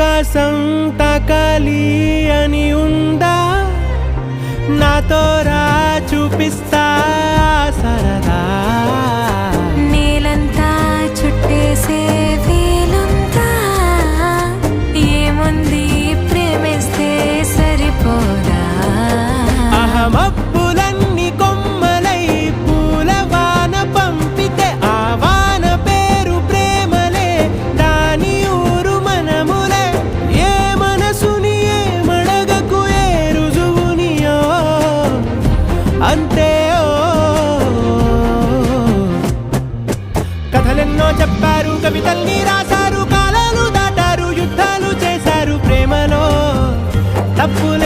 ఆకాశం తాకాలి అని ఉందా నాతో రా చూపిస్తా సరదా నేలంతా చుట్టేసే వీలుందా ఏముంది ప్రేమిస్తే సరిపోదా అహమప్పులన్నీ కొమ్మలై పూలవాన పంపితే ఆ వాన పేరు ప్రేమలే దాని ఊరు మనములే ఏ మనసుని ఏ మడగకు ఏ రుజువునియో అంతే కథలెన్నో చెప్పారు కవితల్ని రాశారు కాలాలు దాటారు యుద్ధాలు చేశారు ప్రేమలో తప్పుల